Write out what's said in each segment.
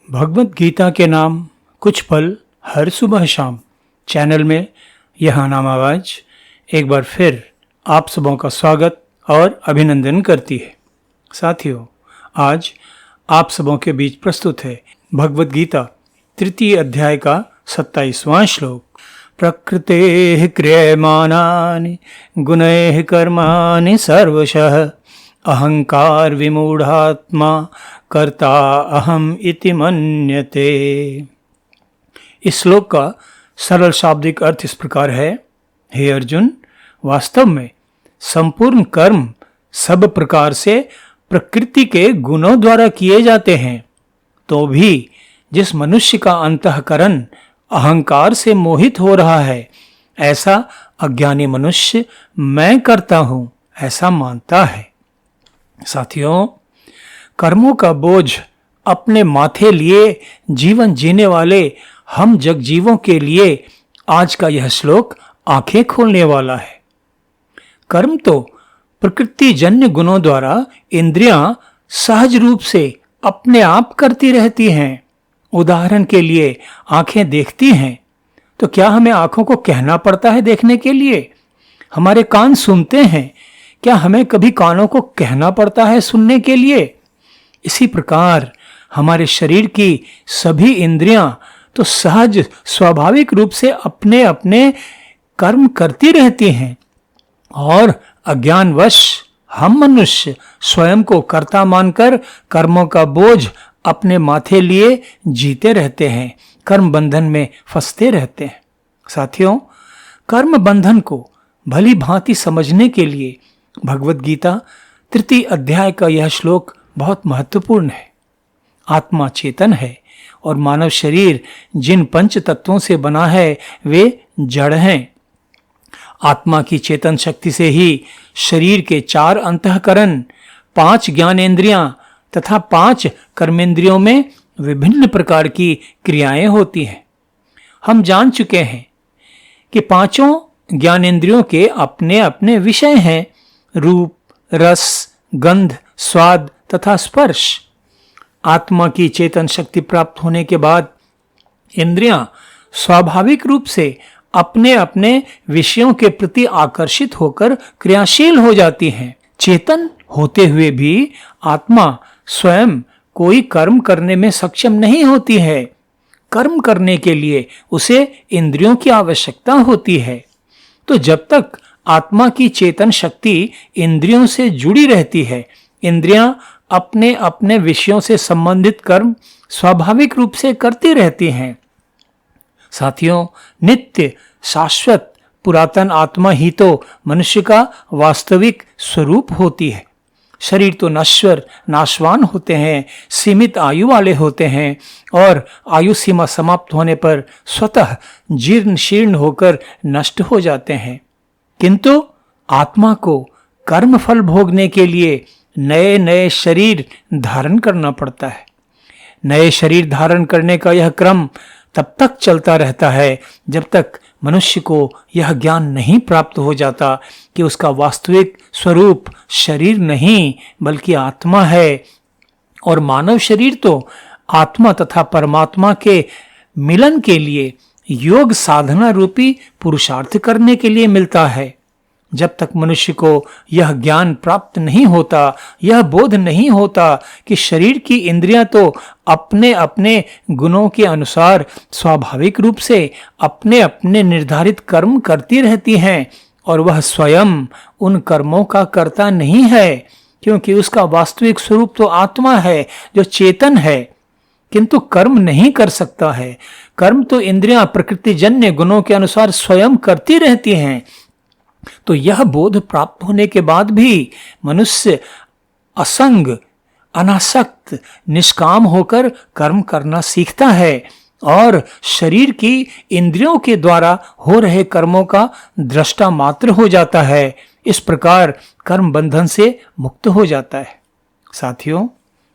भगवत गीता के नाम कुछ पल हर सुबह शाम चैनल में यह नाम आवाज एक बार फिर आप सबों का स्वागत और अभिनंदन करती है। साथियों, आज आप सबों के बीच प्रस्तुत है भगवत गीता तृतीय अध्याय का 27वां श्लोक। प्रकृतेः क्रियमाणानि गुणैः कर्माणि सर्वशः अहंकार विमूढ़ात्मा कर्ता अहम इति मन्यते। इस श्लोक का सरल शाब्दिक अर्थ इस प्रकार है। हे अर्जुन, वास्तव में संपूर्ण कर्म सब प्रकार से प्रकृति के गुणों द्वारा किए जाते हैं, तो भी जिस मनुष्य का अंतःकरण अहंकार से मोहित हो रहा है, ऐसा अज्ञानी मनुष्य मैं करता हूं ऐसा मानता है। साथियों, कर्मों का बोझ अपने माथे लिए जीवन जीने वाले हम जगजीवों के लिए आज का यह श्लोक आंखें खोलने वाला है। कर्म तो प्रकृति जन्य गुणों द्वारा इंद्रियां सहज रूप से अपने आप करती रहती हैं। उदाहरण के लिए आंखें देखती हैं, तो क्या हमें आंखों को कहना पड़ता है देखने के लिए? हमारे कान सुनते हैं, क्या हमें कभी कानों को कहना पड़ता है सुनने के लिए? इसी प्रकार हमारे शरीर की सभी इंद्रियां तो सहज स्वाभाविक रूप से अपने अपने कर्म करती रहती हैं, और अज्ञानवश हम मनुष्य स्वयं को कर्ता मानकर कर्मों का बोझ अपने माथे लिए जीते रहते हैं, कर्म बंधन में फंसते रहते हैं। साथियों, कर्म बंधन को भली भांति समझने के लिए भगवत गीता तृतीय अध्याय का यह श्लोक बहुत महत्वपूर्ण है। आत्मा चेतन है और मानव शरीर जिन पंच तत्वों से बना है वे जड़ हैं। आत्मा की चेतन शक्ति से ही शरीर के 4 अंतःकरण, 5 ज्ञानेंद्रियां तथा 5 कर्मेंद्रियों में विभिन्न प्रकार की क्रियाएं होती हैं। हम जान चुके हैं कि 5 ज्ञानेंद्रियों के अपने अपने विषय हैं: रूप, रस, गंध, स्वाद तथा स्पर्श। आत्मा की चेतन शक्ति प्राप्त होने के बाद इंद्रियां स्वाभाविक रूप से अपने अपने विषयों के प्रति आकर्षित होकर क्रियाशील हो जाती हैं। चेतन होते हुए भी आत्मा स्वयं कोई कर्म करने में सक्षम नहीं होती है। कर्म करने के लिए उसे इंद्रियों की आवश्यकता होती है। तो जब तक आत्मा की चेतन शक्ति इंद्रियों से जुड़ी रहती है, इंद्रियां अपने अपने विषयों से संबंधित कर्म स्वाभाविक रूप से करती रहती हैं। साथियों, नित्य शाश्वत पुरातन आत्मा ही तो मनुष्य का वास्तविक स्वरूप होती है। शरीर तो नश्वर नाशवान होते हैं, सीमित आयु वाले होते हैं और आयु सीमा समाप्त होने पर स्वतः जीर्ण शीर्ण होकर नष्ट हो जाते हैं। किंतु आत्मा को कर्म फल भोगने के लिए नए नए शरीर धारण करना पड़ता है। नए शरीर धारण करने का यह क्रम तब तक चलता रहता है जब तक मनुष्य को यह ज्ञान नहीं प्राप्त हो जाता कि उसका वास्तविक स्वरूप शरीर नहीं बल्कि आत्मा है, और मानव शरीर तो आत्मा तथा परमात्मा के मिलन के लिए योग साधना रूपी पुरुषार्थ करने के लिए मिलता है। जब तक मनुष्य को यह ज्ञान प्राप्त नहीं होता, यह बोध नहीं होता कि शरीर की इंद्रियां तो अपने अपने गुणों के अनुसार स्वाभाविक रूप से अपने अपने निर्धारित कर्म करती रहती हैं, और वह स्वयं उन कर्मों का कर्ता नहीं है, क्योंकि उसका वास्तविक स्वरूप तो आत्मा है जो चेतन है, किंतु कर्म नहीं कर सकता है। कर्म तो इंद्रियां प्रकृतिजन्य गुणों के अनुसार स्वयं करती रहती हैं। तो यह बोध प्राप्त होने के बाद भी मनुष्य असंग, अनासक्त, निष्काम होकर कर्म करना सीखता है और शरीर की इंद्रियों के द्वारा हो रहे कर्मों का दृष्टा मात्र हो जाता है। इस प्रकार कर्म बंधन से मुक्त हो जाता है। साथियों,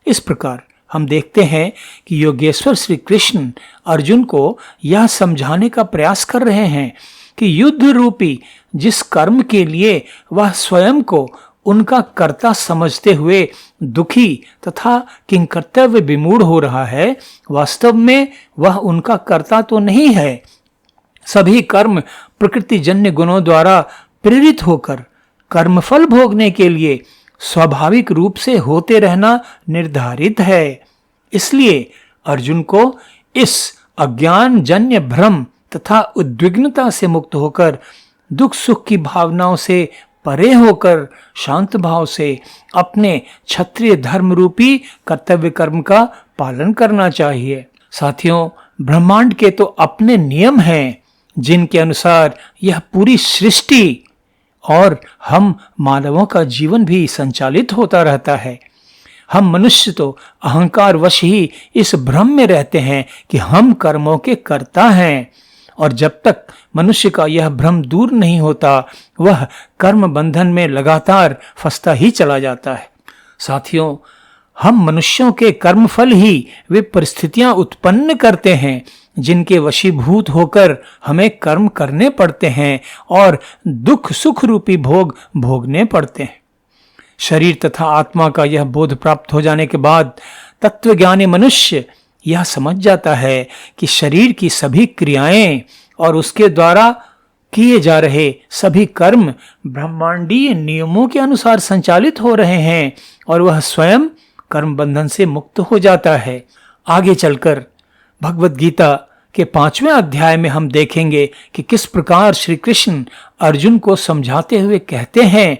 इस प्रकार हम देखते हैं कि योगेश्वर श्री कृष्ण अर्जुन को यह समझाने का प्रयास कर रहे हैं कि युद्ध रूपी जिस कर्म के लिए वह स्वयं को उनका कर्ता समझते हुए दुखी तथा किंकर्तव्य विमूढ़ हो रहा है, वास्तव में वह उनका कर्ता तो नहीं है। सभी कर्म प्रकृतिजन्य गुणों द्वारा प्रेरित होकर कर्मफल भोगने के लिए स्वाभाविक रूप से होते रहना निर्धारित है। इसलिए अर्जुन को इस अज्ञान जन्य भ्रम तथा उद्विग्नता से मुक्त होकर दुख सुख की भावनाओं से परे होकर शांत भाव से अपने क्षत्रिय धर्म रूपी कर्तव्य कर्म का पालन करना चाहिए। साथियों, ब्रह्मांड के तो अपने नियम हैं जिनके अनुसार यह पूरी सृष्टि और हम मानवों का जीवन भी संचालित होता रहता है। हम मनुष्य तो अहंकार वश ही इस भ्रम में रहते हैं कि हम कर्मों के कर्ता हैं, और जब तक मनुष्य का यह भ्रम दूर नहीं होता वह कर्म बंधन में लगातार फंसता ही चला जाता है। साथियों, हम मनुष्यों के कर्मफल ही वे परिस्थितियां उत्पन्न करते हैं जिनके वशीभूत होकर हमें कर्म करने पड़ते हैं और दुख सुख रूपी भोग भोगने पड़ते हैं। शरीर तथा आत्मा का यह बोध प्राप्त हो जाने के बाद तत्वज्ञानी मनुष्य यह समझ जाता है कि शरीर की सभी क्रियाएं और उसके द्वारा किए जा रहे सभी कर्म ब्रह्मांडीय नियमों के अनुसार संचालित हो रहे हैं और वह स्वयं कर्म बंधन से मुक्त हो जाता है। आगे चलकर भगवत गीता के 5वें अध्याय में हम देखेंगे कि किस प्रकार श्री कृष्ण अर्जुन को समझाते हुए कहते हैं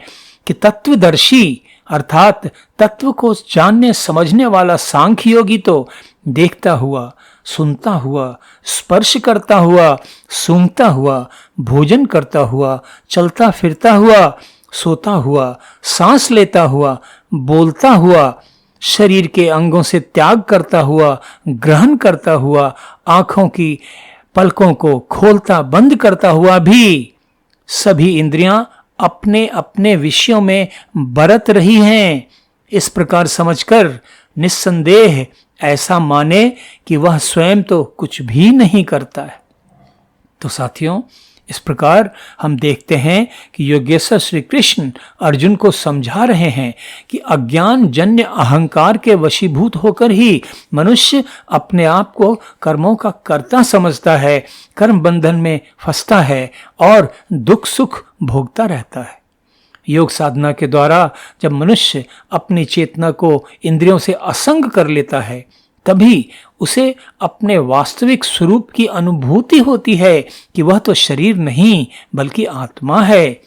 कि तत्वदर्शी अर्थात तत्व को जानने समझने वाला सांख्य योगी तो देखता हुआ, सुनता हुआ, स्पर्श करता हुआ, सूंघता हुआ, भोजन करता हुआ, चलता फिरता हुआ, सोता हुआ, सांस लेता हुआ, बोलता हुआ, शरीर के अंगों से त्याग करता हुआ, ग्रहण करता हुआ, आंखों की पलकों को खोलता बंद करता हुआ भी सभी इंद्रियां अपने अपने विषयों में बरत रही हैं। इस प्रकार समझकर निस्संदेह ऐसा माने कि वह स्वयं तो कुछ भी नहीं करता है। तो साथियों, इस प्रकार हम देखते हैं कि योगेश्वर श्री कृष्ण अर्जुन को समझा रहे हैं कि अज्ञान जन्य अहंकार के वशीभूत होकर ही मनुष्य अपने आप को कर्मों का कर्ता समझता है, कर्म बंधन में फंसता है और दुख सुख भोगता रहता है। योग साधना के द्वारा जब मनुष्य अपनी चेतना को इंद्रियों से असंग कर लेता है तभी उसे अपने वास्तविक स्वरूप की अनुभूति होती है कि वह तो शरीर नहीं बल्कि आत्मा है।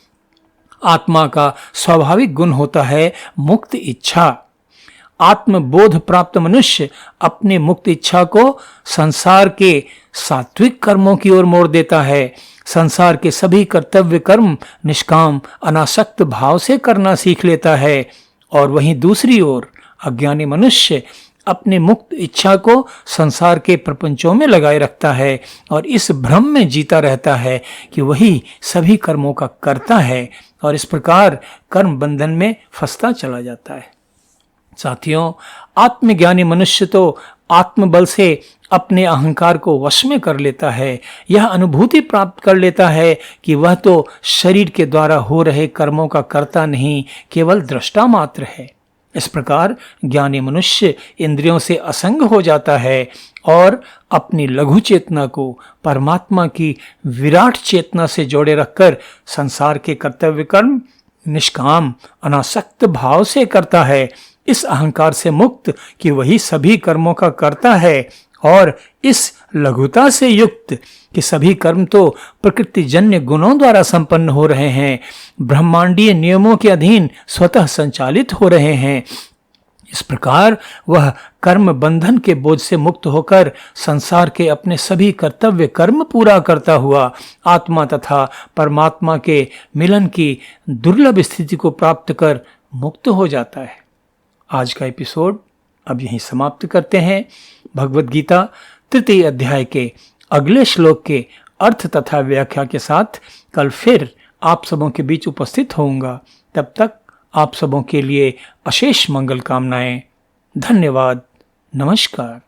आत्मा का स्वाभाविक गुण होता है मुक्त इच्छा। आत्मबोध प्राप्त मनुष्य अपनी मुक्त इच्छा को संसार के सात्विक कर्मों की ओर मोड़ देता है। संसार के सभी कर्तव्य कर्म निष्काम अनासक्त भाव से करना सीख लेता है और वहीं दूसरी ओर अज्ञानी मनुष्य अपनी मुक्त इच्छा को संसार के प्रपंचों में लगाए रखता है और इस भ्रम में जीता रहता है कि वही सभी कर्मों का कर्ता है और इस प्रकार कर्म बंधन में फंसता चला जाता है। साथियों, आत्मज्ञानी मनुष्य तो आत्मबल से अपने अहंकार को वश में कर लेता है। यह अनुभूति प्राप्त कर लेता है कि वह तो शरीर के द्वारा हो रहे कर्मों का कर्ता नहीं, केवल दृष्टा मात्र है। इस प्रकार ज्ञानी मनुष्य इंद्रियों से असंग हो जाता है और अपनी लघु चेतना को परमात्मा की विराट चेतना से जोड़े रखकर संसार के कर्तव्य कर्म निष्काम अनासक्त भाव से करता है। इस अहंकार से मुक्त कि वही सभी कर्मों का कर्ता है और इस लघुता से युक्त कि सभी कर्म तो प्रकृतिजन्य गुणों द्वारा संपन्न हो रहे हैं, ब्रह्मांडीय नियमों के अधीन स्वतः संचालित हो रहे हैं। इस प्रकार वह कर्म बंधन के बोझ से मुक्त होकर संसार के अपने सभी कर्तव्य कर्म पूरा करता हुआ आत्मा तथा परमात्मा के मिलन की दुर्लभ स्थिति को प्राप्त कर मुक्त हो जाता है। आज का एपिसोड अब यहीं समाप्त करते हैं। भगवत गीता 3 अध्याय के अगले श्लोक के अर्थ तथा व्याख्या के साथ कल फिर आप सबों के बीच उपस्थित होऊंगा। तब तक आप सबों के लिए अशेष मंगल कामनाएं। धन्यवाद। नमस्कार।